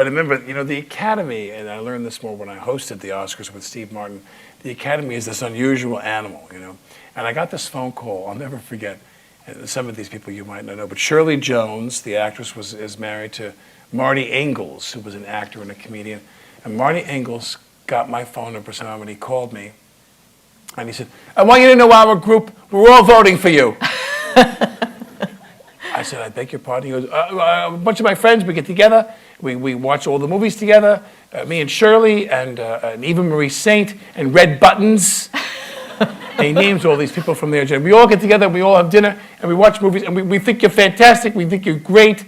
But I remember, the Academy, and I learned this more when I hosted the Oscars with Steve Martin, the Academy is this unusual animal, And I got this phone call, I'll never forget, and some of these people you might not know, but Shirley Jones, the actress, is married to Marty Ingalls, who was an actor and a comedian. And Marty Ingalls got my phone number somehow when he called me. And he said, I want you to know our group, we're all voting for you. I said, I beg your pardon? He goes, a bunch of my friends, we get together, we watch all the movies together, me and Shirley and Eva Marie Saint and Red Buttons. And he names all these people from there. We all get together, we all have dinner, and we watch movies, and we think you're fantastic, we think you're great,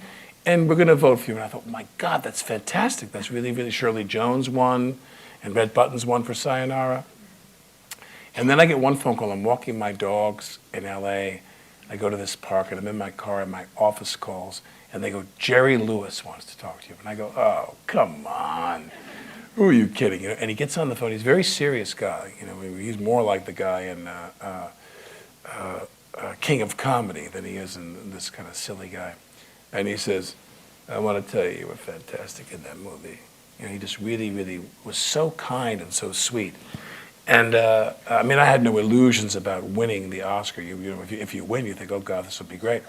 and we're going to vote for you. And I thought, my God, that's fantastic. That's really, really Shirley Jones won, and Red Buttons won for Sayonara. And then I get one phone call. I'm walking my dogs in L.A. I go to this park, and I'm in my car, and my office calls, and they go, Jerry Lewis wants to talk to you. And I go, oh, come on. Who are you kidding? And he gets on the phone. He's a very serious guy. He's more like the guy in King of Comedy than he is in this kind of silly guy. And he says, I want to tell you were fantastic in that movie. He just really, really was so kind and so sweet. And I had no illusions about winning the Oscar. If you win, you think, oh God, this will be great.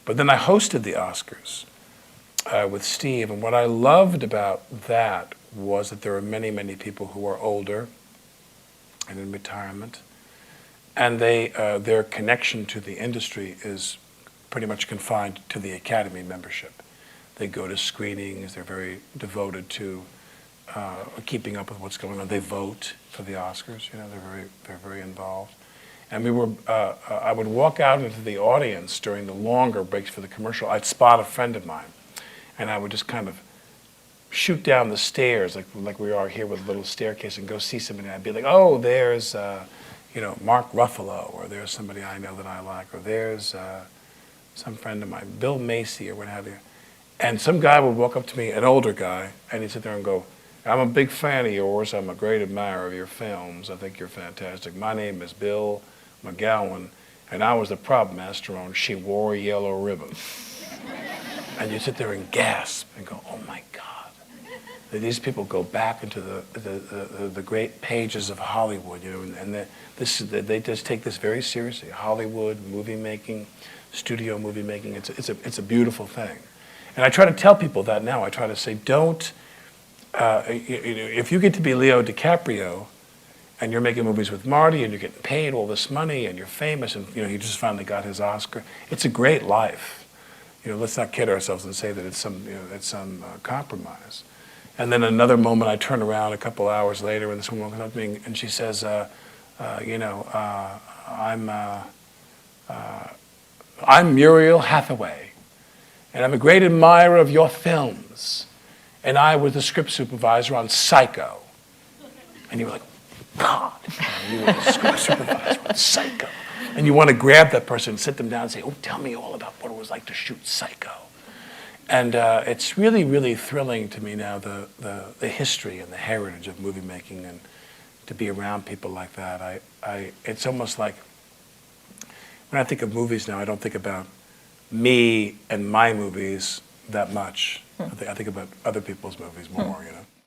But then I hosted the Oscars with Steve, and what I loved about that was that there are many, many people who are older and in retirement, and their connection to the industry is pretty much confined to the Academy membership. They go to screenings, they're very devoted to keeping up with what's going on. They vote for the Oscars, they're very involved. And I would walk out into the audience during the longer breaks for the commercial. I'd spot a friend of mine, and I would just kind of shoot down the stairs like we are here with a little staircase and go see somebody. I'd be like, oh, there's Mark Ruffalo, or there's somebody I know that I like, or there's some friend of mine, Bill Macy, or what have you. And some guy would walk up to me, an older guy, and he'd sit there and go, I'm a big fan of yours. I'm a great admirer of your films. I think you're fantastic. My name is Bill McGowan, and I was the prop master on She Wore a Yellow Ribbon. And you sit there and gasp and go, oh my God. These people go back into the great pages of Hollywood, and they just take this very seriously. Hollywood, movie making, studio movie making, it's a beautiful thing. And I try to tell people that now. I try to say, don't, if you get to be Leo DiCaprio and you're making movies with Marty and you're getting paid all this money and you're famous and he just finally got his Oscar, it's a great life. Let's not kid ourselves and say that it's some compromise. And then another moment, I turn around a couple hours later, and this woman comes up to me, and she says, I'm Muriel Hathaway, and I'm a great admirer of your films. And I was the script supervisor on Psycho. And you were like, God, you were the script supervisor on Psycho. And you want to grab that person and sit them down and say, oh, tell me all about what it was like to shoot Psycho. And it's really, really thrilling to me now, the history and the heritage of movie making, and to be around people like that. It's almost like, when I think of movies now, I don't think about me and my movies that much. I think about other people's movies more,